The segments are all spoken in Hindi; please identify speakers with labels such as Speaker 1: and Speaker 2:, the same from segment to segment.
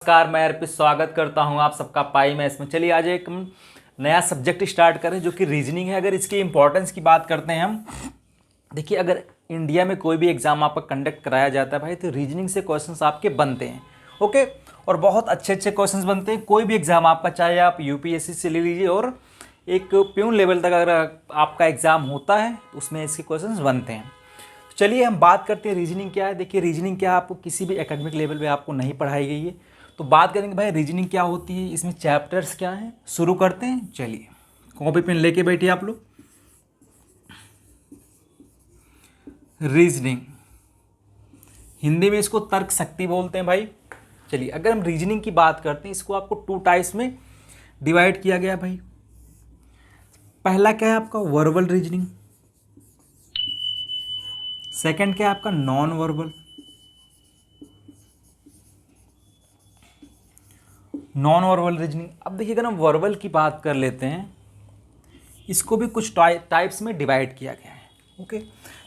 Speaker 1: नमस्कार, मैं अर्पित स्वागत करता हूं आप सबका पाई मैथ्स में। चलिए आज एक हम नया सब्जेक्ट स्टार्ट करें जो कि रीजनिंग है। अगर इसकी इंपॉर्टेंस की बात करते हैं हम, देखिए अगर इंडिया में कोई भी एग्जाम आपका कंडक्ट कराया जाता है भाई, तो रीजनिंग से क्वेश्चंस आपके बनते हैं। ओके, और बहुत अच्छे अच्छे क्वेश्चंस बनते हैं। कोई भी एग्जाम आपका, चाहे आप यूपीएससी से ले लीजिए और एक प्यून लेवल तक अगर आपका एग्जाम होता है तो उसमें इसके क्वेश्चंस बनते हैं। चलिए हम बात करते हैं रीजनिंग क्या है। देखिए रीजनिंग क्या है, आपको किसी भी एकेडमिक लेवल पे आपको नहीं पढ़ाई गई है। तो बात करेंगे भाई रीजनिंग क्या होती है, इसमें चैप्टर्स क्या हैं। शुरू करते हैं, चलिए कॉपी पेन लेके बैठिए आप लोग। रीजनिंग, हिंदी में इसको तर्क शक्ति बोलते हैं भाई। चलिए अगर हम रीजनिंग की बात करते हैं, इसको आपको टू टाइप्स में डिवाइड किया गया भाई। पहला क्या है आपका वर्बल रीजनिंग, सेकंड क्या है आपका non verbal. Non verbal reasoning, अब देखिए अगर हम वर्बल की बात कर लेते हैं, इसको भी कुछ टाइप्स में डिवाइड किया गया है। ओके,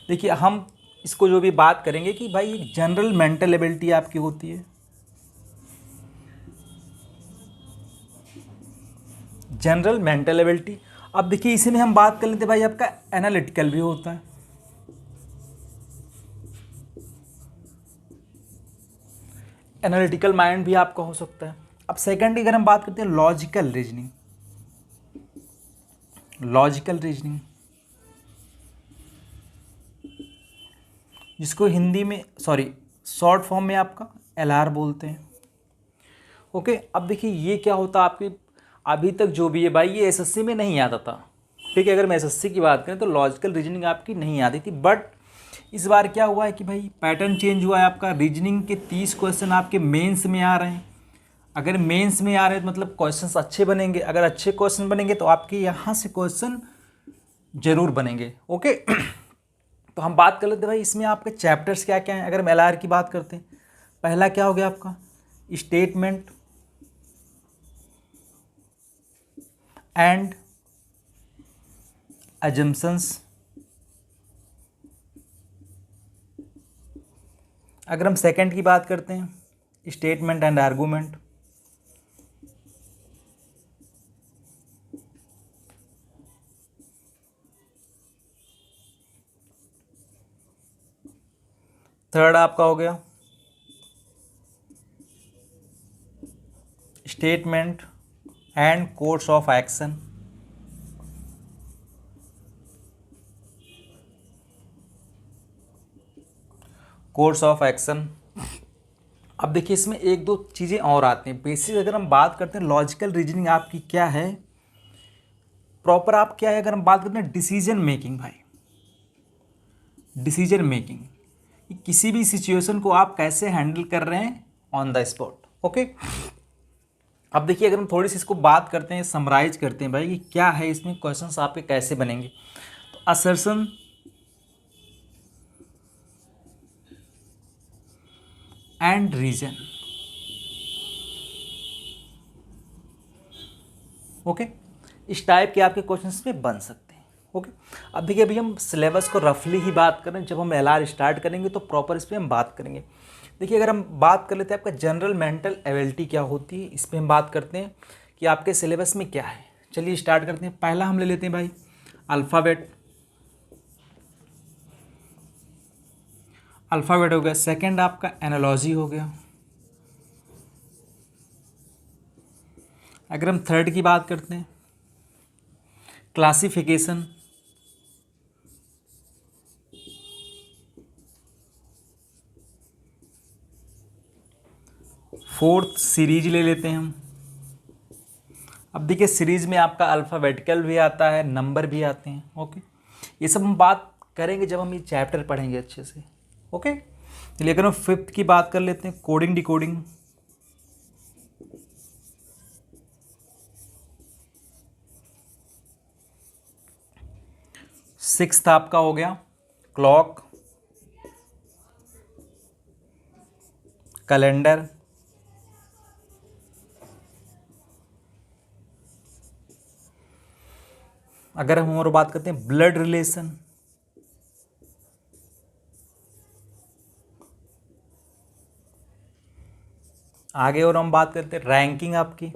Speaker 1: देखिए हम इसको जो भी बात करेंगे कि भाई एक जनरल मेंटल एबिलिटी आपकी होती है, जनरल मेंटल एबिलिटी। अब देखिए इसी में हम बात कर लेते हैं भाई, आपका एनालिटिकल भी होता है, एनालिटिकल माइंड भी आपका हो सकता है। अब सेकंड अगर हम बात करते हैं लॉजिकल रीजनिंग, लॉजिकल रीजनिंग जिसको हिंदी में शॉर्ट फॉर्म में आपका एलआर बोलते हैं। ओके, अब देखिए ये क्या होता है आपके, अभी तक जो भी है भाई ये एसएससी में नहीं आता था। ठीक है, अगर मैं एसएससी की बात करें तो लॉजिकल रीजनिंग आपकी नहीं आती थी, बट इस बार क्या हुआ है कि भाई पैटर्न चेंज हुआ है आपका। रीजनिंग के 30 क्वेश्चन आपके मेंस में आ रहे हैं। अगर मेंस में आ रहे हैं तो मतलब क्वेश्चंस अच्छे बनेंगे। अगर अच्छे क्वेश्चन बनेंगे तो आपके यहाँ से क्वेश्चन जरूर बनेंगे। ओके तो हम बात कर लेते हैं भाई इसमें आपके चैप्टर्स क्या क्या हैं। अगर हम एलआर की बात करते हैं, पहला क्या हो गया आपका स्टेटमेंट एंड अजम्पशंस। अगर हम सेकंड की बात करते हैं, स्टेटमेंट एंड आर्गूमेंट। थर्ड आपका हो गया statement and course of action. Course of action, अब देखिए इसमें एक दो चीज़ें और आती हैं बेसिक। अगर हम बात करते हैं लॉजिकल रीजनिंग आपकी क्या है प्रॉपर, आप क्या है, अगर हम बात करते हैं डिसीजन मेकिंग भाई, डिसीजन मेकिंग, किसी भी सिचुएशन को आप कैसे हैंडल कर रहे हैं ऑन द स्पॉट। ओके, अब देखिए अगर हम थोड़ी सी इसको बात करते हैं, समराइज करते हैं भाई कि क्या है इसमें क्वेश्चंस आपके कैसे बनेंगे। तो असर्शन एंड रीजन। ओके, इस टाइप के आपके क्वेश्चंस में बन सकते हैं। ओके, अब देखिए अभी हम सिलेबस को रफली ही बात करें, जब हम एलआर स्टार्ट करेंगे तो प्रॉपर इस पर हम बात करेंगे। देखिए अगर हम बात कर लेते हैं आपका जनरल मेंटल एबिलिटी क्या होती है, इस पर हम बात करते हैं कि आपके सिलेबस में क्या है। चलिए स्टार्ट करते हैं। पहला हम ले लेते हैं भाई अल्फ़ाबेट, अल्फ़ाबेट हो गया। सेकंड आपका एनालॉजी हो गया। अगर हम थर्ड की बात करते हैं क्लासिफिकेशन। फोर्थ सीरीज ले लेते हैं हम। अब देखिए सीरीज में आपका अल्फ़ाबेटिकल भी आता है, नंबर भी आते हैं। ओके, ये सब हम बात करेंगे जब हम ये चैप्टर पढ़ेंगे अच्छे से। ओके, चलिए अगर हम फिफ्थ की बात कर लेते हैं कोडिंग डिकोडिंग। सिक्स्थ आपका हो गया क्लॉक, कैलेंडर। अगर हम और बात करते हैं ब्लड रिलेशन, आगे और हम बात करते हैं रैंकिंग आपकी।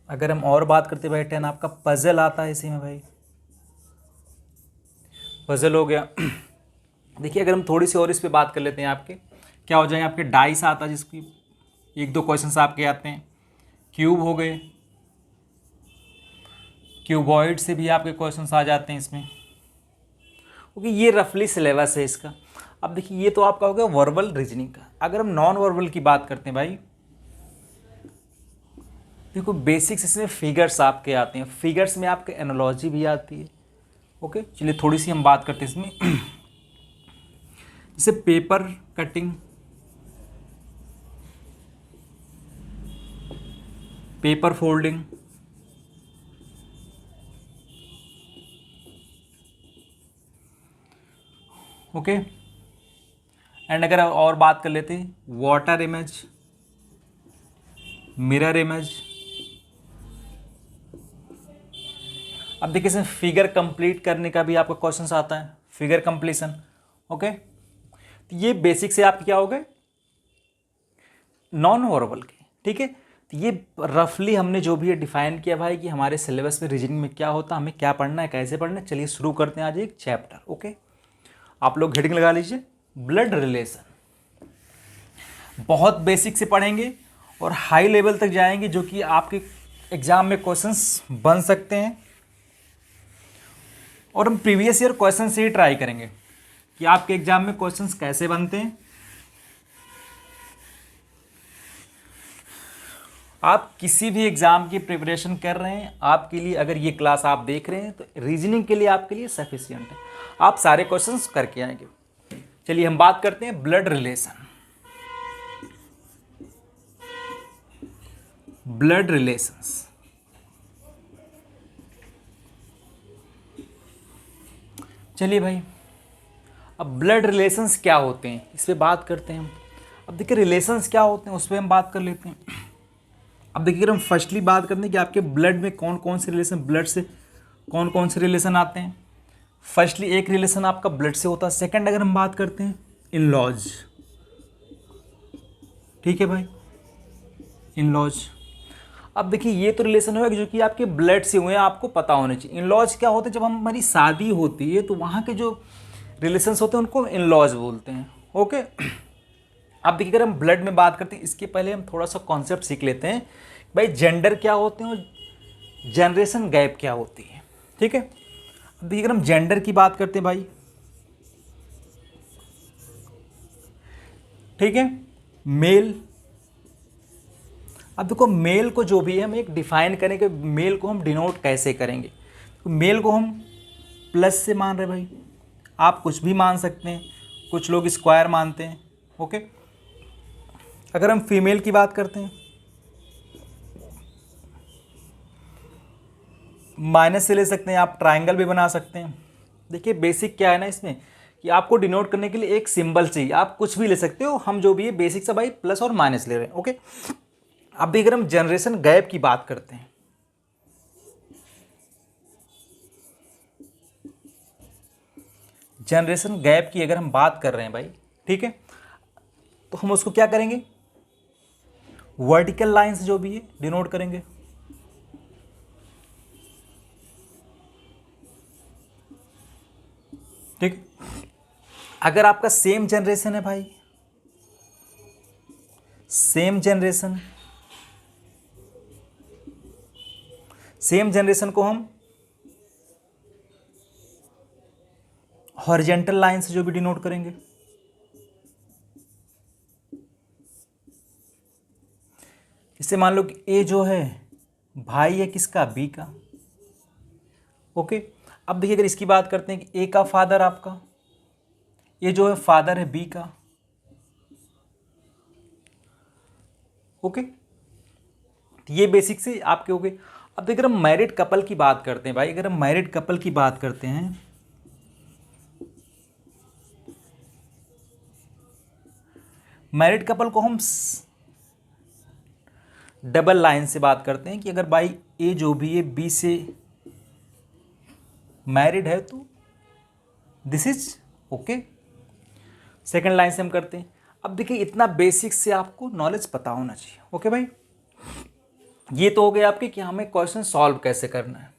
Speaker 1: अगर हम और बात करते भाई 10 आपका पजल आता है इसी में भाई, पजल हो गया। देखिए अगर हम थोड़ी सी और इस पे बात कर लेते हैं, आपके क्या हो जाएंगे, आपके डाइस आता है जिसकी एक दो क्वेश्चंस आपके आते हैं, क्यूब हो गए, क्यूबॉइड से भी आपके क्वेश्चंस आ जाते हैं इसमें। ओके, ये रफली सिलेबस है इसका। अब देखिए ये तो आपका हो गया वर्बल रीजनिंग का। अगर हम नॉन वर्बल की बात करते हैं भाई, देखो बेसिक्स इसमें फिगर्स आपके आते हैं, फिगर्स में आपके एनालॉजी भी आती है। ओके, चलिए थोड़ी सी हम बात करते हैं इसमें। जैसे paper cutting, paper folding, okay. And अगर और बात कर लेते हैं वाटर इमेज, मिरर इमेज। अब देखिए इसमें फिगर कंप्लीट करने का भी आपका क्वेश्चन आता है, फिगर कंप्लीशन। ओके, तो ये बेसिक से आपके क्या हो गए नॉन वर्बल के, ठीक है। तो ये रफली हमने जो भी ये डिफाइन किया भाई कि हमारे सिलेबस में रीजनिंग में क्या होता है, हमें क्या पढ़ना है, कैसे पढ़ना है। चलिए शुरू करते हैं आज एक चैप्टर। ओके, आप लोग हेडिंग लगा लीजिए ब्लड रिलेशन। बहुत बेसिक से पढ़ेंगे और हाई लेवल तक जाएंगे, जो कि आपके एग्जाम में क्वेश्चंस बन सकते हैं। और हम प्रीवियस ईयर क्वेश्चन से ही ट्राई करेंगे कि आपके एग्जाम में क्वेश्चंस कैसे बनते हैं। आप किसी भी एग्जाम की प्रिपरेशन कर रहे हैं, आपके लिए अगर ये क्लास आप देख रहे हैं तो रीजनिंग के लिए आपके लिए सफिशिएंट है, आप सारे क्वेश्चंस करके आएंगे। चलिए हम बात करते हैं ब्लड रिलेशन। ब्लड रिलेशंस, चलिए भाई अब ब्लड रिलेशंस क्या होते हैं इस पे बात करते हैं हम। अब देखिए रिलेशंस क्या होते हैं उस पर हम बात कर लेते हैं। अब देखिए अगर हम फर्स्टली बात करते हैं कि आपके ब्लड में कौन कौन से रिलेशन, ब्लड से कौन कौन से रिलेशन आते हैं। फर्स्टली एक रिलेशन आपका ब्लड से होता है। सेकंड अगर हम बात करते हैं इन लॉज, ठीक है भाई, इन लॉज। अब देखिए ये तो रिलेशन होगा जो कि आपके ब्लड से हुए हैं, आपको पता होना चाहिए। इन लॉज क्या होते हैं, जब हमारी शादी होती है तो वहाँ के जो रिलेशंस होते हैं उनको इन लॉज बोलते हैं। ओके, अब देखिए अगर हम ब्लड में बात करते हैं, इसके पहले हम थोड़ा सा कॉन्सेप्ट सीख लेते हैं भाई, जेंडर क्या होते हैं और जनरेशन गैप क्या होती है, ठीक है। अब देखिए अगर हम जेंडर की बात करते हैं भाई, ठीक है, मेल। अब देखो मेल को जो भी है हम एक डिफाइन करेंगे, मेल को हम डिनोट कैसे करेंगे। तो मेल को हम प्लस से मान रहे भाई, आप कुछ भी मान सकते हैं, कुछ लोग स्क्वायर मानते हैं। ओके, अगर हम फीमेल की बात करते हैं माइनस से ले सकते हैं, आप ट्रायंगल भी बना सकते हैं। देखिए बेसिक क्या है ना इसमें कि आपको डिनोट करने के लिए एक सिंबल चाहिए, आप कुछ भी ले सकते हो, हम जो भी है बेसिक से भाई प्लस और माइनस ले रहे हैं। ओके, अब भी अगर हम जनरेशन गैप की बात करते हैं, जनरेशन गैप की अगर हम बात कर रहे हैं भाई, ठीक है, तो हम उसको क्या करेंगे, वर्टिकल लाइन से जो भी है डिनोट करेंगे। ठीक, अगर आपका सेम जनरेशन है भाई, सेम जनरेशन, सेम जनरेशन को हम हॉरिजेंटल लाइन से जो भी डिनोट करेंगे। इससे मान लो कि ए जो है भाई है किसका, बी का। ओके, अब देखिए अगर इसकी बात करते हैं कि ए का फादर आपका, ये जो है फादर है बी का। ओके, तो ये बेसिक से आपके हो गए। अब देखिए हम मैरिड कपल की बात करते हैं भाई, अगर हम मैरिड कपल की बात करते हैं, मैरिड कपल को हम डबल लाइन से बात करते हैं कि अगर भाई ए जो भी है बी से मैरिड है तो this is okay. Second line से हम करते हैं। अब देखिए इतना बेसिक से आपको नॉलेज पता होना चाहिए। ओके भाई, ये तो हो गया आपके कि हमें क्वेश्चन सॉल्व कैसे करना है।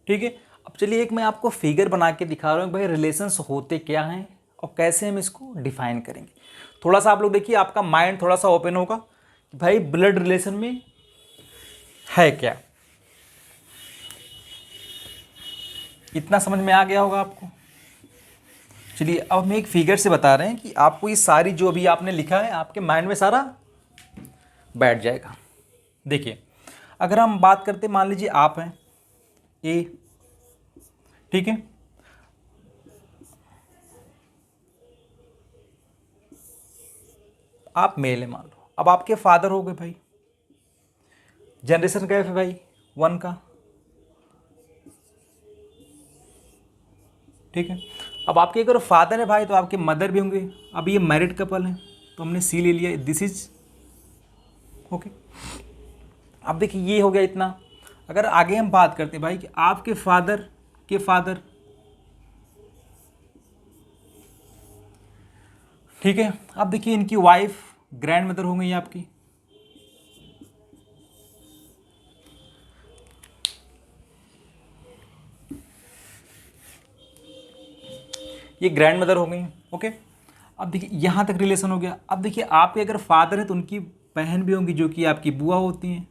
Speaker 1: ठीक है, अब चलिए एक मैं आपको फिगर बना के दिखा रहा हूँ भाई रिलेशंस होते क्या हैं और कैसे हम इसको डिफाइन करेंगे। थोड़ा सा आप लोग देखिए, आपका माइंड थोड़ा सा ओपन होगा कि भाई ब्लड रिलेशन में है क्या, इतना समझ में आ गया होगा आपको। चलिए अब हम एक फिगर से बता रहे हैं कि आपको ये सारी जो अभी आपने लिखा है आपके माइंड में सारा बैठ जाएगा। देखिए अगर हम बात करते, मान लीजिए आप हैं ए, ठीक है, आप मेल है मान लो। अब आपके फादर हो गए भाई, जनरेशन गैप है भाई 1 का, ठीक है। अब आपके अगर फादर है भाई तो आपके मदर भी होंगे। अब ये मैरिड कपल है तो हमने सी ले लिया, दिस इज ओके। अब देखिए ये हो गया इतना। अगर आगे हम बात करते हैं भाई कि आपके फादर के फादर, ठीक है। अब देखिए इनकी वाइफ ग्रैंड मदर हो गई आपकी, ये ग्रैंड मदर हो गई। ओके, अब देखिए यहाँ तक रिलेशन हो गया। अब देखिए आपके अगर फादर है तो उनकी बहन भी होंगी जो कि आपकी बुआ होती हैं,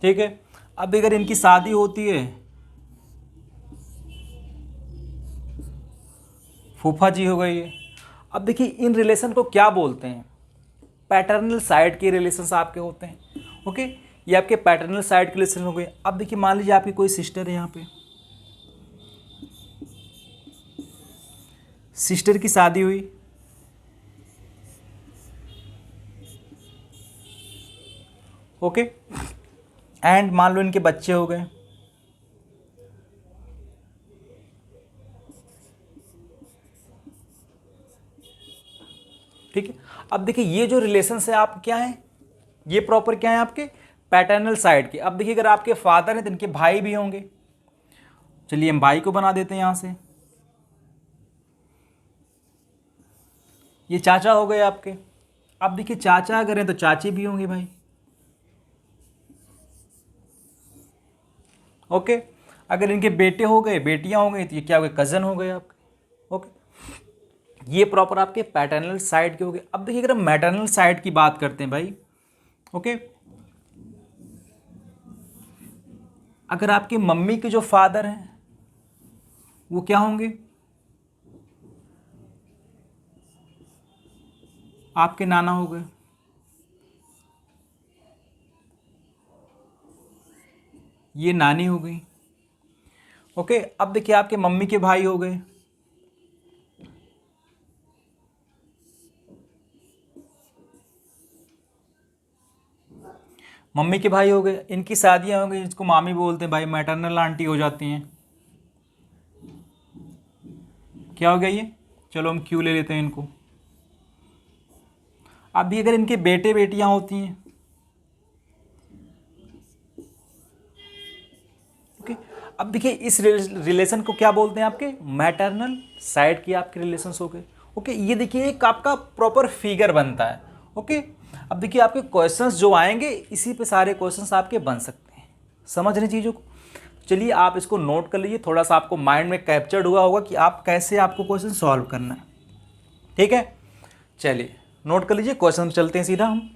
Speaker 1: ठीक है। अब अगर इनकी शादी होती है, फूफा जी हो गई है। अब देखिए इन रिलेशन को क्या बोलते हैं, पैटर्नल साइड के रिलेशंस आपके होते हैं। ओके, ये आपके पैटर्नल साइड के रिलेशन हो गए। अब देखिए मान लीजिए आपकी कोई सिस्टर है, यहाँ पे सिस्टर की शादी हुई, ओके, एंड मान लो इनके बच्चे हो गए, ठीक है। अब देखिए ये जो रिलेशन है आप क्या है, ये प्रॉपर क्या है आपके पैटर्नल साइड के। अब देखिए अगर आपके फादर हैं तो इनके भाई भी होंगे। चलिए हम भाई को बना देते हैं यहाँ से, ये चाचा हो गए आपके। अब देखिए चाचा अगर हैं तो चाची भी होंगे भाई, ओके। अगर इनके बेटे हो गए बेटियां हो गई तो ये क्या हो गए, कज़न हो गए आपके। ओके, ये प्रॉपर आपके पैटर्नल साइड के हो गए। अब देखिए अगर हम मैटरनल साइड की बात करते हैं भाई, ओके, अगर आपकी मम्मी के जो फादर हैं वो क्या होंगे, आपके नाना हो गए, ये नानी हो गई, ओके। अब देखिए आपके मम्मी के भाई हो गए, मम्मी के भाई हो गए, इनकी शादियां हो गई, जिसको मामी बोलते हैं भाई, मैटरनल आंटी हो जाती हैं। क्या हो गया ये, चलो हम क्यों ले लेते हैं इनको। अब भी अगर इनके बेटे बेटियां होती हैं, ओके। अब देखिए इस रिलेशन को क्या बोलते हैं, आपके मैटरनल साइड की आपके रिलेशंस हो गए। ओके, ये देखिए एक आपका प्रॉपर फिगर बनता है। ओके, अब देखिए आपके क्वेश्चंस जो आएंगे इसी पे सारे क्वेश्चंस आपके बन सकते हैं। समझ रहे चीज़ों को। चलिए आप इसको नोट कर लीजिए, थोड़ा सा आपको माइंड में कैप्चर्ड हुआ होगा कि आप कैसे आपको क्वेश्चन सॉल्व करना है, ठीक है। चलिए नोट कर लीजिए, क्वेश्चन चलते हैं सीधा हम,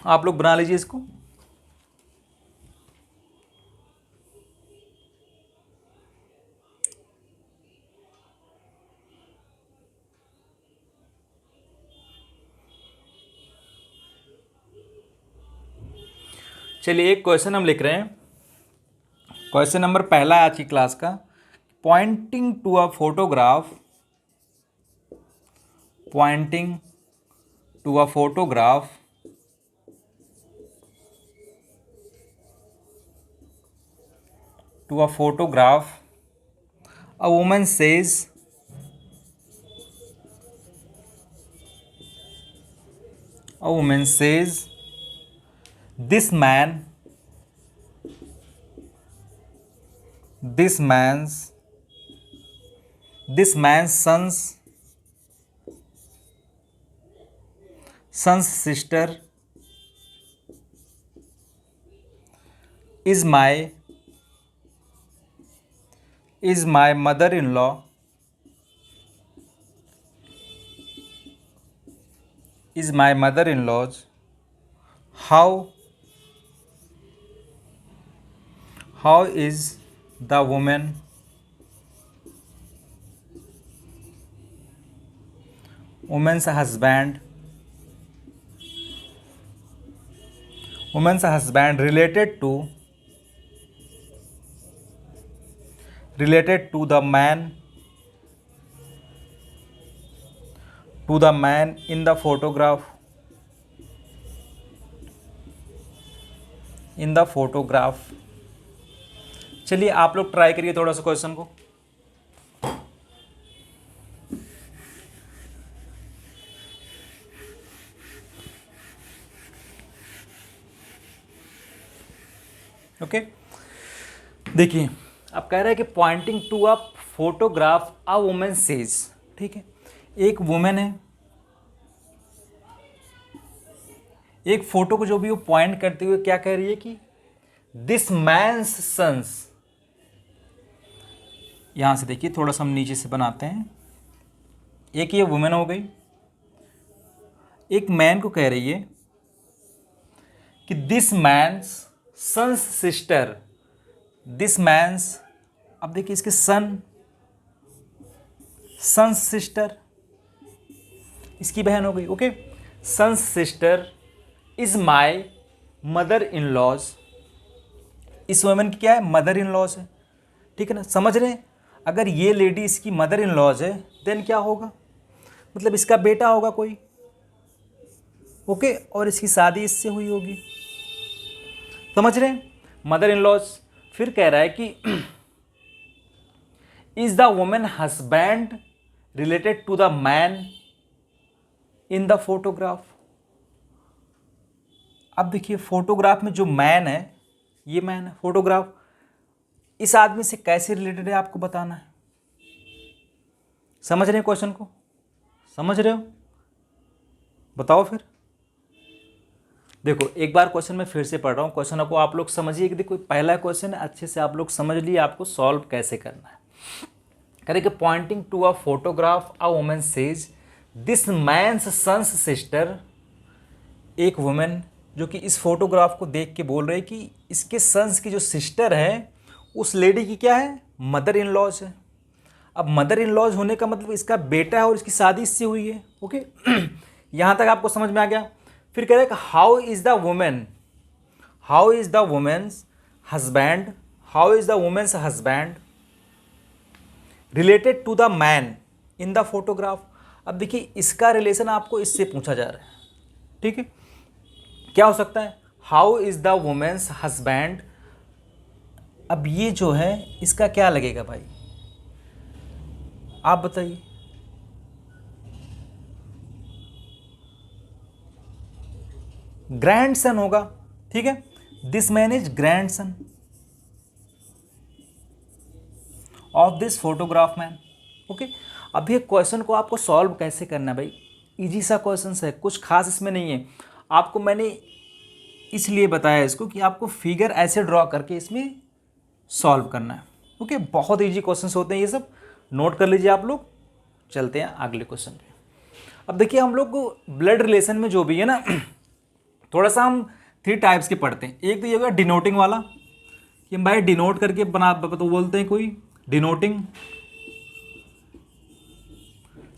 Speaker 1: आप लोग बना लीजिए इसको। चलिए एक क्वेश्चन हम लिख रहे हैं, क्वेश्चन नंबर पहला है आज की क्लास का। Pointing to a photograph, pointing to a photograph to a photograph, a woman says, a woman says, this man this man's sons sister is my mother in law, is my mother-in-law's. How is the woman's husband related to the man in the photograph, चलिए आप लोग ट्राई करिए थोड़ा सा क्वेश्चन को। ओके देखिए अब कह रहा है कि pointing to a photograph a woman says, ठीक है, एक वुमेन है, एक फोटो को जो भी वो पॉइंट करते हुए क्या कह रही है कि दिस मैंस सन्स, यहां से देखिए थोड़ा सा हम नीचे से बनाते हैं, एक ये वुमेन हो गई, एक मैन को कह रही है कि this man's sons sister, this man's, अब देखिए इसके सन्स सिस्टर, इसकी बहन हो गई, okay, sons sister is my mother in laws, इस वुमेन की क्या है, मदर इन लॉज है, ठीक है ना, समझ रहे हैं, अगर ये लेडी इसकी मदर इन लॉज है देन क्या होगा, मतलब इसका बेटा होगा कोई, ओके, और इसकी शादी इससे हुई होगी, समझ रहे हैं, मदर इन लॉज। फिर कह रहा है कि is the woman husband related to the man in the photograph, अब देखिए फोटोग्राफ में जो मैन है, ये मैन है, फोटोग्राफ इस आदमी से कैसे रिलेटेड है आपको बताना है, समझ रहे हैं क्वेश्चन को, समझ रहे हो, बताओ फिर। देखो एक बार क्वेश्चन मैं फिर से पढ़ रहा हूँ, क्वेश्चन को आप लोग समझिए कि देखो पहला क्वेश्चन है, अच्छे से आप लोग समझ लिए आपको सॉल्व कैसे करना है। करें कि pointing to a photograph a woman says this man's sons sister, एक वुमेन जो कि इस फोटोग्राफ को देख के बोल रही कि इसके सन्स की जो सिस्टर है उस लेडी की क्या है, मदर इन लॉज है। अब मदर इन लॉज होने का मतलब इसका बेटा है और इसकी शादी इससे हुई है, ओके यहाँ तक आपको समझ में आ गया। फिर कह रहे हैं how is the woman's husband related to the man in the photograph, अब देखिए इसका रिलेशन आपको इससे पूछा जा रहा है, ठीक है, क्या हो सकता है, how is the woman's husband, अब ये जो है इसका क्या लगेगा भाई, आप बताइए, ग्रैंडसन होगा, ठीक है, this man is grandson of this photograph man, okay. अब ये क्वेश्चन को आपको सॉल्व कैसे करना है भाई, इजी सा क्वेश्चन है, कुछ खास इसमें नहीं है, आपको मैंने इसलिए बताया इसको कि आपको फिगर ऐसे ड्रॉ करके इसमें सॉल्व करना है, ओके, बहुत इजी क्वेश्चंस होते हैं ये सब, नोट कर लीजिए आप लोग। चलते हैं अगले क्वेश्चन पे। अब देखिए हम लोग को ब्लड रिलेशन में जो भी है ना थोड़ा सा हम 3 टाइप्स के पढ़ते हैं, एक तो ये होगा डिनोटिंग वाला कि हम भाई डिनोट करके बना तो बोलते हैं कोई डिनोटिंग,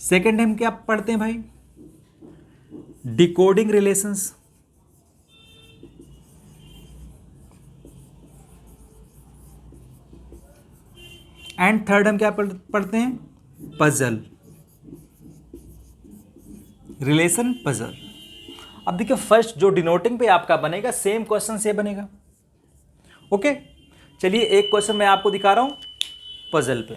Speaker 1: सेकेंड हम क्या पढ़ते हैं भाई, डिकोडिंग रिलेशंस, एंड थर्ड हम क्या पढ़ते हैं, पजल रिलेशन पजल। अब देखिए फर्स्ट जो डिनोटिंग पे आपका बनेगा सेम क्वेश्चन से बनेगा, ओके। चलिए एक क्वेश्चन मैं आपको दिखा रहा हूं पजल पे,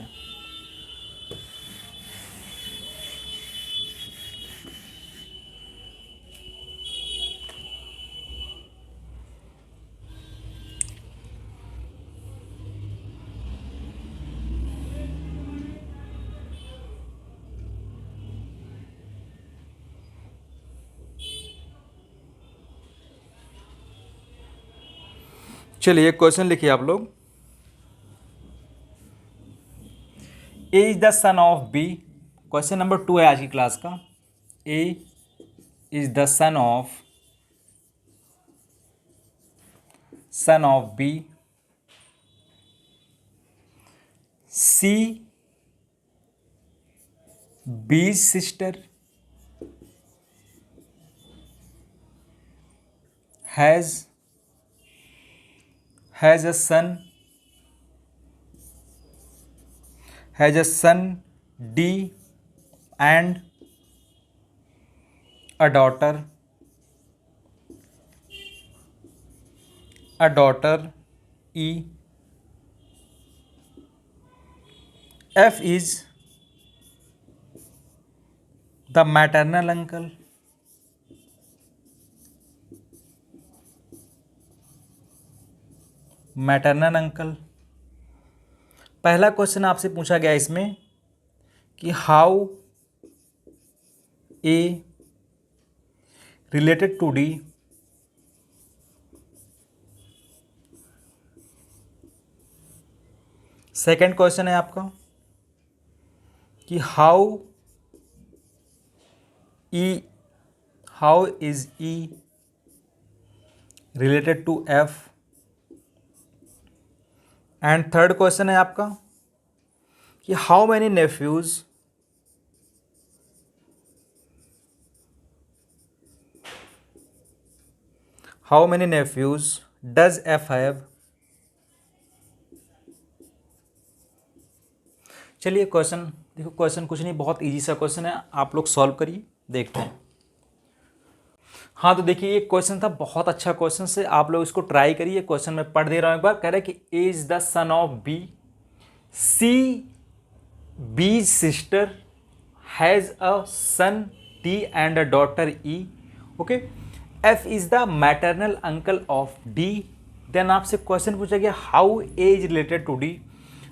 Speaker 1: चलिए क्वेश्चन लिखिए आप लोग। A is the son of B, question number 2 है आज की क्लास का। A is the son of B, C B's sister, has a son D and a daughter E. F is the maternal uncle. पहला क्वेश्चन आपसे पूछा गया इसमें कि how A related to D, second question है आपका कि how is E related to F, and third question है आपका कि how many nephews does F have. चलिए क्वेश्चन देखो, क्वेश्चन कुछ नहीं, बहुत इजी सा क्वेश्चन है, आप लोग सॉल्व करिए, देखते हैं। हाँ तो देखिए ये क्वेश्चन था, बहुत अच्छा क्वेश्चन से आप लोग इसको ट्राई करिए। क्वेश्चन मैं पढ़ दे रहा हूँ एक बार। कह रहा है कि A is the son of B, C B's sister, has a son D and a daughter E. Okay, F is the maternal uncle of D. Then आपसे क्वेश्चन पूछा गया how A is related to D,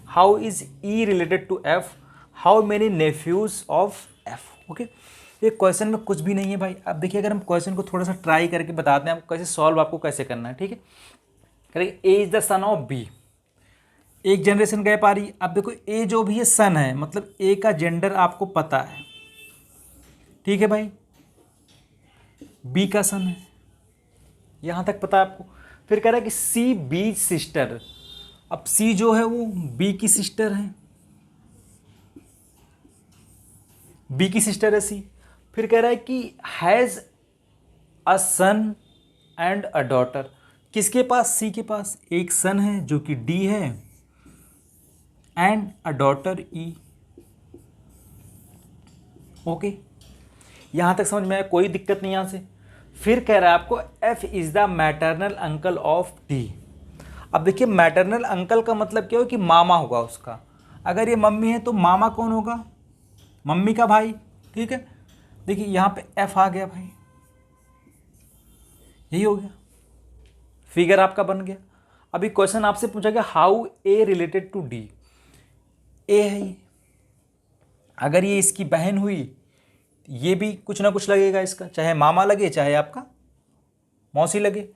Speaker 1: how is E related to F, how many nephews of F. Okay, ये क्वेश्चन में कुछ भी नहीं है भाई। अब देखिए अगर हम क्वेश्चन को थोड़ा सा ट्राई करके बताते हैं आपको कैसे सॉल्व, आपको कैसे करना है, ठीक है। करेंगे A is the son of B, एक जनरेशन गैप आ रही है। अब देखो ए जो भी है सन है, मतलब ए का जेंडर आपको पता है, ठीक है भाई, बी का सन है, यहाँ तक पता है आपको। फिर कह रहा है कि सी बी सिस्टर, अब सी जो है वो बी की सिस्टर है, बी की सिस्टर है सी। फिर कह रहा है कि has a son and a daughter, किसके पास, सी के पास एक सन है जो कि डी है, and a daughter E. Okay, यहाँ तक समझ में आया, कोई दिक्कत नहीं यहाँ से। फिर कह रहा है आपको F is the maternal uncle of D. अब देखिए मैटरनल अंकल का मतलब क्या हो कि मामा होगा उसका। अगर ये मम्मी है तो मामा कौन होगा, मम्मी का भाई, ठीक है। देखिए यहाँ पे एफ आ गया भाई, यही हो गया, फिगर आपका बन गया। अभी क्वेश्चन आपसे पूछा गया how A related to D, A है ये, अगर ये इसकी बहन हुई ये भी कुछ ना कुछ लगेगा इसका, चाहे मामा लगे चाहे आपका मौसी लगे।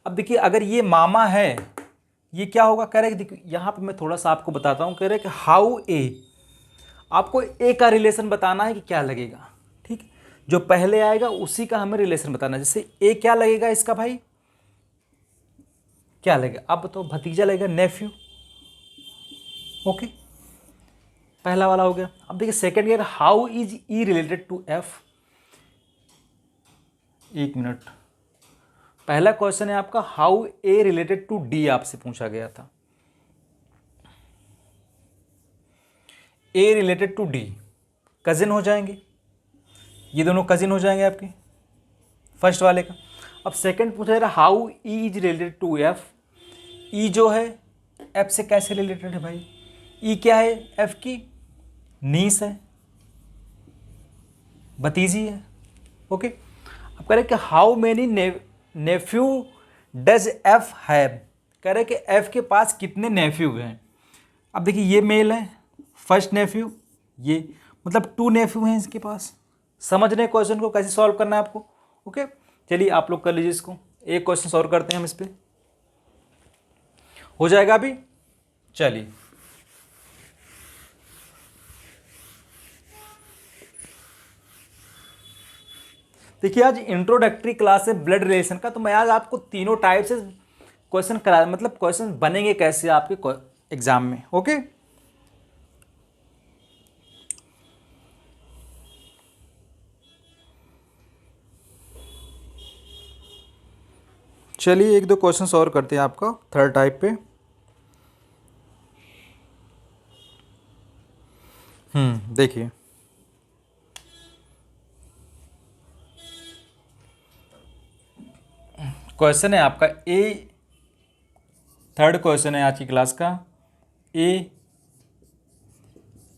Speaker 1: अब देखिए अगर ये मामा है ये क्या होगा, कह रहे हैं देखिए यहाँ पे मैं थोड़ा सा आपको बताता हूँ। कह रहे हैं कि हाउ ए, आपको ए का रिलेशन बताना है कि क्या लगेगा, ठीक है। जो पहले आएगा उसी का हमें रिलेशन बताना है। जैसे ए क्या लगेगा इसका भाई, क्या लगेगा, अब बताओ, भतीजा लगेगा, नेफ्यू। ओके, पहला वाला हो गया। अब देखिए second year, how is E related to F. एक मिनट, पहला क्वेश्चन है आपका how A related to D, आपसे पूछा गया था। A related to D cousin हो जाएंगे, ये दोनों कजिन हो जाएंगे आपके फर्स्ट वाले का। अब सेकंड पूछा जा रहा how E is related to F. E जो है एफ से कैसे रिलेटेड है भाई, ई क्या है, एफ की नीस है, भतीजी है। ओके, अब कह रहे कि how many nephew does F have, कह रहे कि एफ के पास कितने नेफ्यू हैं। अब देखिए ये मेल है, फर्स्ट नेफ्यू, ये मतलब 2 नेफ्यू हैं इसके पास। समझ रहे क्वेश्चन को कैसे सॉल्व करना है आपको। ओके, चलिए आप लोग कर लीजिए इसको, एक क्वेश्चन सॉल्व करते हैं हम इस पर। हो जाएगा अभी। चलिए, देखिए आज इंट्रोडक्टरी क्लास है ब्लड रिलेशन का, तो मैं आज आपको तीनों टाइप से क्वेश्चन करा, मतलब क्वेश्चन बनेंगे कैसे आपके एग्जाम में। ओके, चलिए एक दो क्वेश्चन और करते हैं आपका थर्ड टाइप पे। देखिए क्वेश्चन है आपका ए, थर्ड क्वेश्चन है आज की क्लास का। A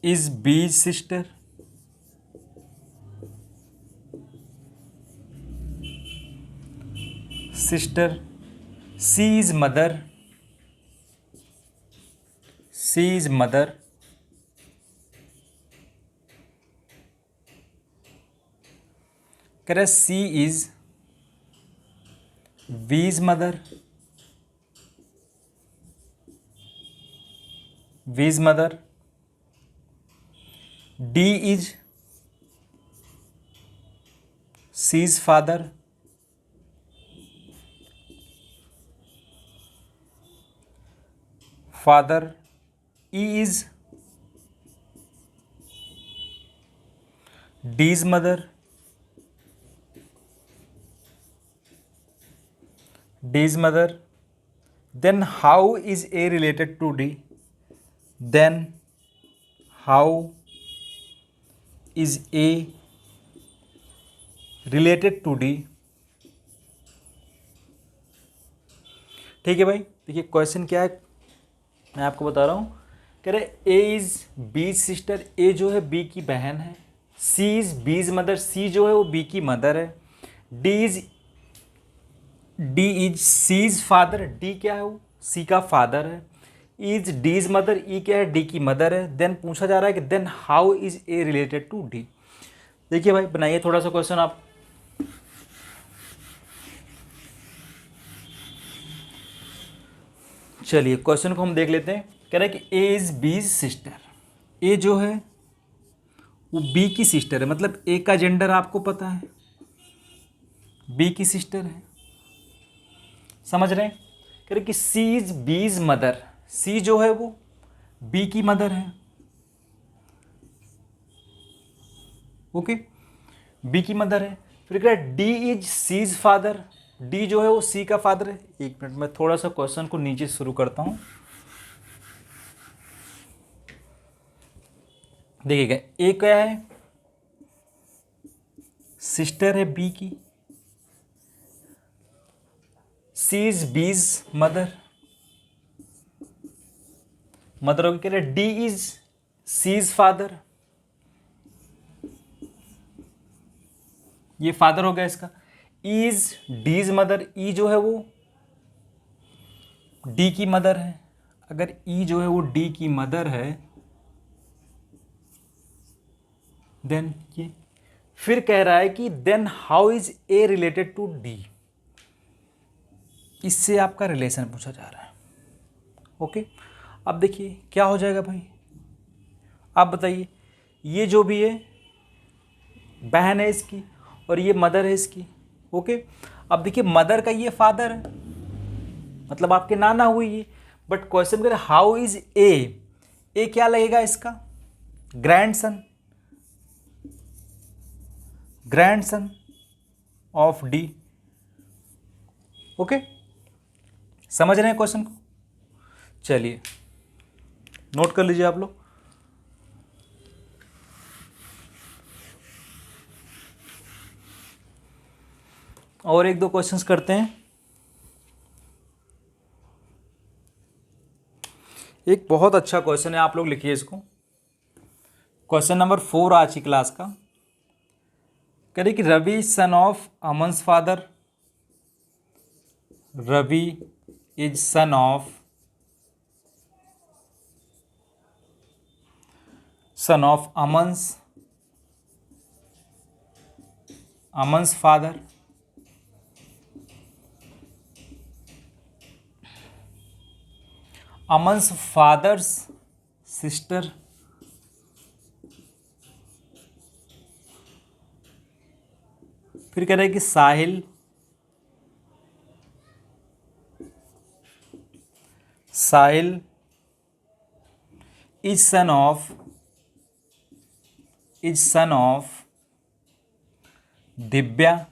Speaker 1: is B sister, sister C is mother, C is mother, कह रहे C is B is mother, B is mother, D is C is father, father E is D is mother, D is mother, then how is A related to D, then how is A related to D. ठीक है भाई, देखिए क्वेश्चन क्या है मैं आपको बता रहा हूँ। कह रहे A is B sister, A जो है बी की बहन है, C is B is mother, C जो है वो बी की मदर है, D is C is father, D क्या है वो सी का फादर है, is D is mother, E क्या है डी की मदर है। देन पूछा जा रहा है कि then how is A related to D. देखिए भाई बनाइए थोड़ा सा क्वेश्चन आप। चलिए क्वेश्चन को हम देख लेते हैं। कह रहे हैं कि A is B sister, A जो है वो बी की सिस्टर है, मतलब ए का जेंडर आपको पता है, बी की सिस्टर है, समझ रहे हैं। कह रहे कि सी is B is mother, C जो है वो बी की मदर है, ओके, बी की मदर है। फिर कह रहे D is C is father, D जो है वो सी का फादर है। एक मिनट में थोड़ा सा क्वेश्चन को नीचे शुरू करता हूं। देखिएगा ए क्या है, सिस्टर है बी की, C is B's mother, mother होगी। कह रहे D is C is father, ये फादर हो गया इसका। E is D is mother, E जो है वो डी की मदर है। अगर ई जो है वो डी की मदर है देन ये, फिर कह रहा है कि then how is A related to D, इससे आपका रिलेशन पूछा जा रहा है। ओके, अब देखिए क्या हो जाएगा भाई, आप बताइए। ये जो भी है बहन है इसकी और ये मदर है इसकी, ओके। अब देखिए मदर का ये फादर है, मतलब आपके नाना हुई ये। बट क्वेश्चन करें हाउ इज ए, ए क्या लगेगा इसका, grandson, grandson of D. Okay, समझ रहे हैं क्वेश्चन को। चलिए नोट कर लीजिए आप लोग। और एक दो क्वेश्चंस करते हैं। एक बहुत अच्छा क्वेश्चन है, आप लोग लिखिए इसको। क्वेश्चन नंबर 4 आज की क्लास का। कह रहे कि Ravi son of Aman's father, Ravi is son of Aman's, Aman's father. Aman's father's sister, फिर कह रहे हैं कि Sahil is son of Divya,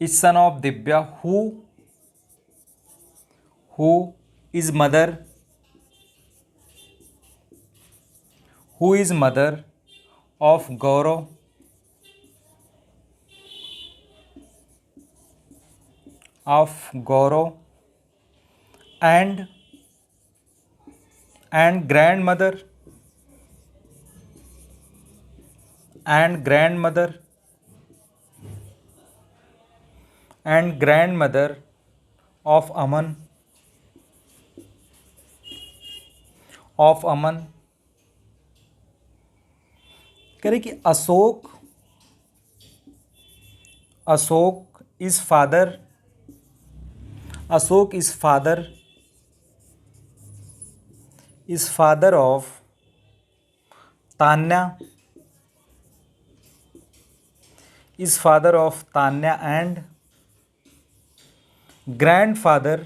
Speaker 1: is son of Divya who is mother of Gaurav, and grandmother of Aman, कह रहे कि Ashok is father of Tanya, and grandfather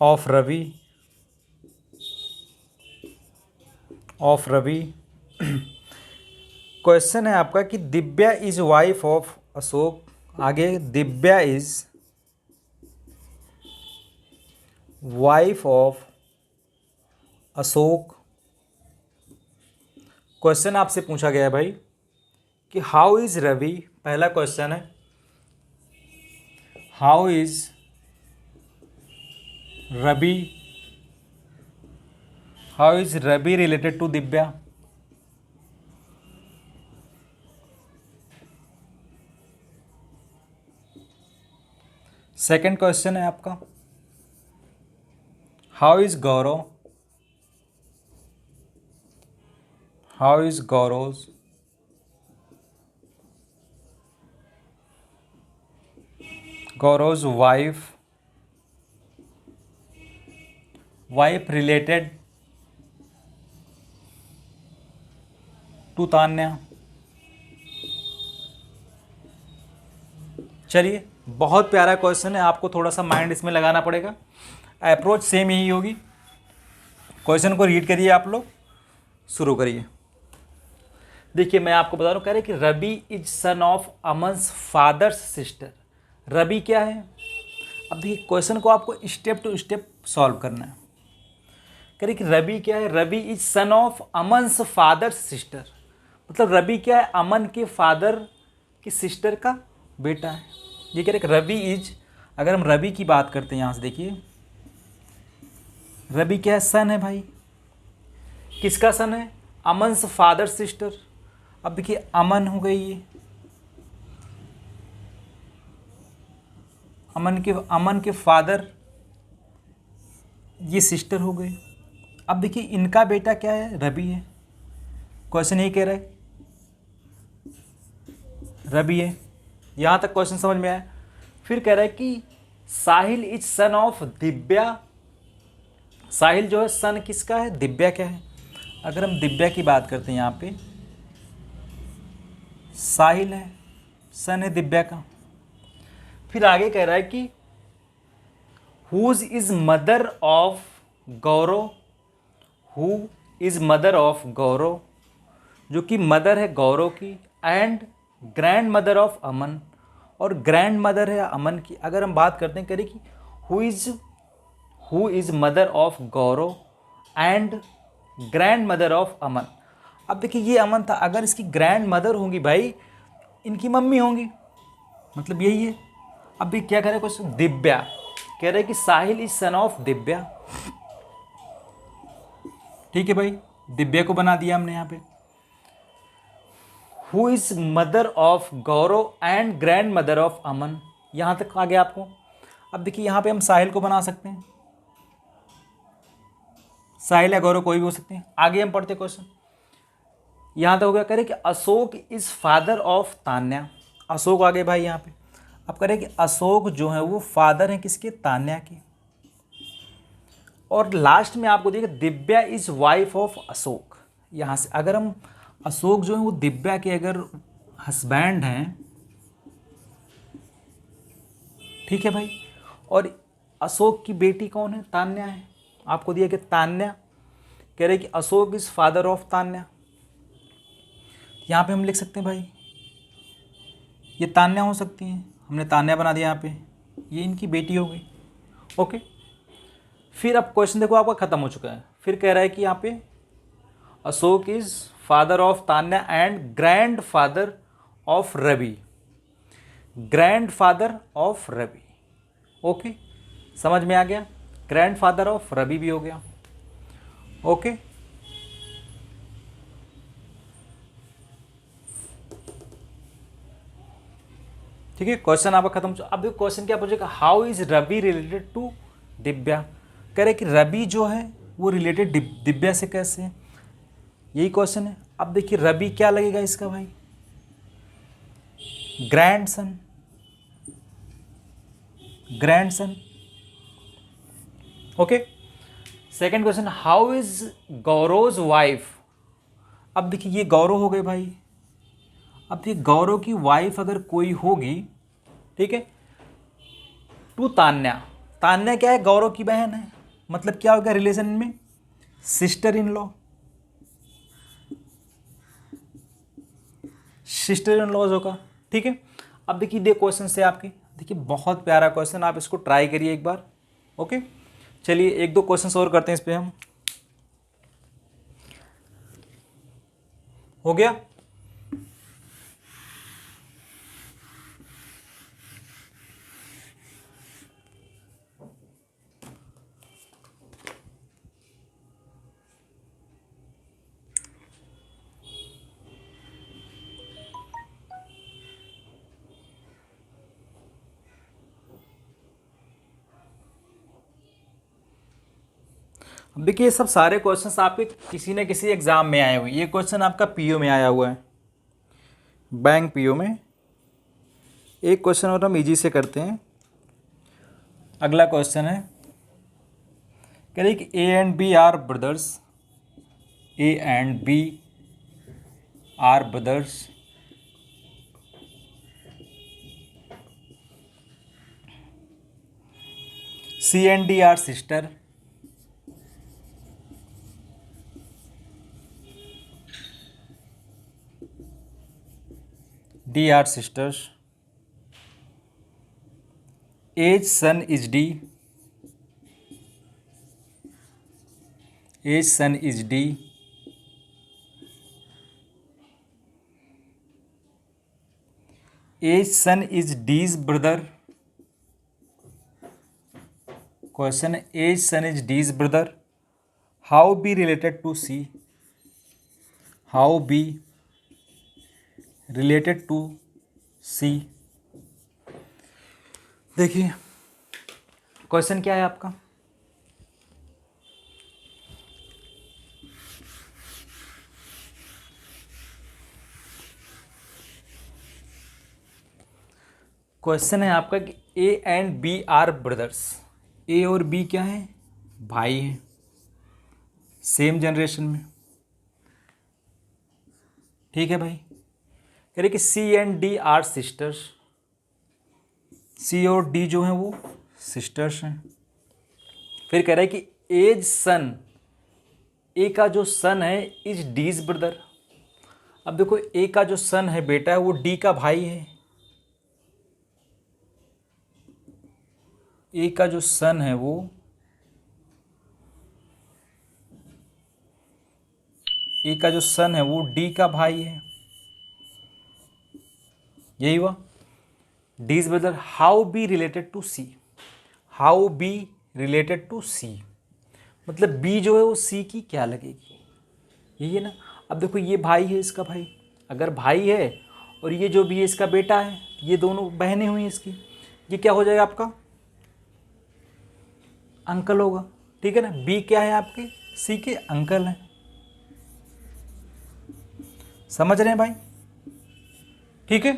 Speaker 1: of Ravi. Question है आपका कि Divya is wife of Ashok, आगे Divya is wife of Ashok. Question आपसे पूछा गया है भाई कि हाउ इज रवि, पहला क्वेश्चन है how is Ravi related to Divya. Second question है आपका how is Gaurav's wife related to Tanya. चलिए, बहुत प्यारा क्वेश्चन है, आपको थोड़ा सा माइंड इसमें लगाना पड़ेगा, अप्रोच सेम यही होगी। क्वेश्चन को रीड करिए, आप लोग शुरू करिए। देखिए मैं आपको बता रहा हूँ, कह रहे कि Ravi is son of Aman's father's sister. Ravi क्या है, अब देखिए क्वेश्चन को आपको स्टेप टू स्टेप सॉल्व करना है। कह रहे कि रवि क्या है, Ravi is son of Aman's father's sister, मतलब रवि क्या है, अमन के फादर की सिस्टर का बेटा है। ये कह रहे कि रवि इज, अगर हम रवि की बात करते हैं यहाँ से देखिए, रवि क्या है, सन है भाई, किसका सन है, अमन्स फादर सिस्टर। अब देखिए अमन हो गई, ये अमन के फादर, ये सिस्टर हो गई। अब देखिए इनका बेटा क्या है, रवि है। क्वेश्चन यही कह रहा है रवि है, यहाँ तक क्वेश्चन समझ में आया। फिर कह रहा है कि Sahil is son of Divya. साहिल जो है सन किसका है, दिव्या क्या है। अगर हम दिव्या की बात करते हैं, यहाँ पे साहिल है, सन है दिव्या का। फिर आगे कह रहा है कि whose is mother of Gaurav, who is mother of Gaurav, जो कि मदर है गौरव की, and grandmother of Aman, और ग्रैंड मदर है अमन की। अगर हम बात करते हैं, करें कि who is mother of Gaurav and grandmother of Aman. अब देखिए ये अमन था, अगर इसकी ग्रैंड मदर होंगी भाई, इनकी मम्मी होंगी, मतलब यही है। अब भी क्या कह रहे हैं क्वेश्चन, दिव्या कह रहे हैं कि Sahil is son of Divya. ठीक है भाई, दिव्या को बना दिया हमने यहाँ पे। Who is mother of Gaurav and grandmother of Aman, यहाँ तक आ गया आपको। अब देखिए यहाँ पे हम साहिल को बना सकते हैं, साहिल या गौरव कोई भी हो सकते हैं। आगे हम पढ़ते क्वेश्चन, यहाँ तक हो गया। कह रहे कि Ashok is father of Tanya, Ashok आ गए भाई यहाँ पे। अब कह रहे कि अशोक जो है वो फादर है किसके, तान्या के। और लास्ट में आपको देखिए Divya is wife of Ashok. यहाँ से अगर हम अशोक जो है वो दिव्या के अगर हस्बैंड हैं, ठीक है भाई, और अशोक की बेटी कौन है, तान्या है। आपको दिया कि तान्या, कह रहे कि Ashok is father of Tanya. यहाँ पे हम लिख सकते हैं भाई ये तान्या हो सकती हैं, हमने तान्या बना दिया यहाँ पे, ये इनकी बेटी हो गई। ओके, फिर अब क्वेश्चन देखो आपका खत्म हो चुका है। फिर कह रहा है कि यहाँ पे Ashok is father of Tanya and grandfather of Ravi, grandfather of Ravi. Okay, समझ में आ गया, ग्रैंड फादर ऑफ रवि भी हो गया। ओके, ठीक है, क्वेश्चन आपका खत्म। अब क्वेश्चन क्या पूछेगा, how is Ravi related to Divya. कह रहे कि रवि जो है वो रिलेटेड दिव्या से कैसे है, यही क्वेश्चन है। अब देखिए रवि क्या लगेगा इसका भाई, grandson, grandson. Okay, second question, how is Gaurav's wife. अब देखिए ये गौरव हो गए भाई। अब ये गौरव की वाइफ अगर कोई होगी, ठीक है, टू तान्या, तान्या क्या है, गौरव की बहन है, मतलब क्या होगा रिलेशन में, sister in law, sister in laws होगा। ठीक है, अब देखिए दे क्वेश्चन से आपके, देखिए बहुत प्यारा क्वेश्चन, आप इसको ट्राई करिए एक बार। ओके, चलिए एक दो क्वेश्चन और करते हैं इस पे हम। हो गया, अब देखिए ये सब सारे क्वेश्चंस आपके किसी न किसी एग्जाम में आए हुए हैं। ये क्वेश्चन आपका पीओ में आया हुआ है, बैंक पीओ में। एक क्वेश्चन और हम इजी से करते हैं। अगला क्वेश्चन है, कह रही कि A and B are brothers, A and B are brothers, C and D are sister, D are sisters, A's son is D, A's son is D, A's son is D's brother. Question, A's son is D's brother, how B related to C, how B related to C. देखिए क्वेश्चन क्या है आपका, क्वेश्चन है आपका कि A and B are brothers, A और बी क्या है, भाई हैं, सेम जनरेशन में। ठीक है भाई, कह रहे कि सी एंड डी आर सिस्टर्स, सी और डी जो हैं वो सिस्टर्स हैं। फिर कह रहा है कि एज सन, ए का जो सन है इज डीज ब्रदर। अब देखो ए का जो सन है बेटा है वो डी का भाई है, ए का जो सन है वो ए का जो सन है वो डी का भाई है, यही हुआ D's brother. How B related to C, how B related to C, मतलब बी जो है वो सी की क्या लगेगी, यही है ना। अब देखो ये भाई है इसका भाई, अगर भाई है और ये जो भी है इसका बेटा है, ये दोनों बहनें हुई इसकी, ये क्या हो जाएगा आपका, अंकल होगा। ठीक है ना, बी क्या है आपके, सी के अंकल हैं। समझ रहे हैं भाई? ठीक है,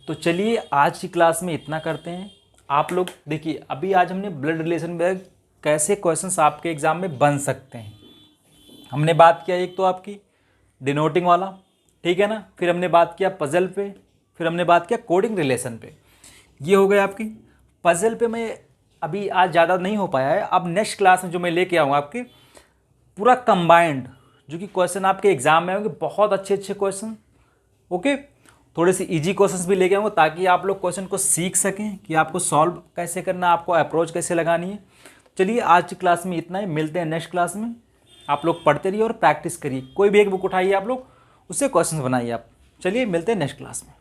Speaker 1: तो चलिए आज की क्लास में इतना करते हैं। आप लोग देखिए, अभी आज हमने ब्लड रिलेशन में कैसे क्वेश्चंस आपके एग्जाम में बन सकते हैं हमने बात किया। एक तो आपकी डिनोटिंग वाला, ठीक है ना, फिर हमने बात किया पजल पे, फिर हमने बात किया कोडिंग रिलेशन पे। ये हो गए आपकी। पजल पे मैं अभी आज ज़्यादा नहीं हो पाया है, अब नेक्स्ट क्लास में जो मैं लेके आऊँगा आपके पूरा कंबाइंड, जो कि क्वेश्चन आपके एग्जाम में होंगे बहुत अच्छे अच्छे क्वेश्चन। ओके, थोड़े से इजी क्वेश्चंस भी लेके आऊँगा ताकि आप लोग क्वेश्चन को सीख सकें कि आपको सॉल्व कैसे करना, आपको अप्रोच कैसे लगानी है। चलिए आज की क्लास में इतना ही, मिलते हैं नेक्स्ट क्लास में। आप लोग पढ़ते रहिए और प्रैक्टिस करिए। कोई भी एक बुक उठाइए आप लोग, उससे क्वेश्चंस बनाइए आप। चलिए मिलते हैं नेक्स्ट क्लास में।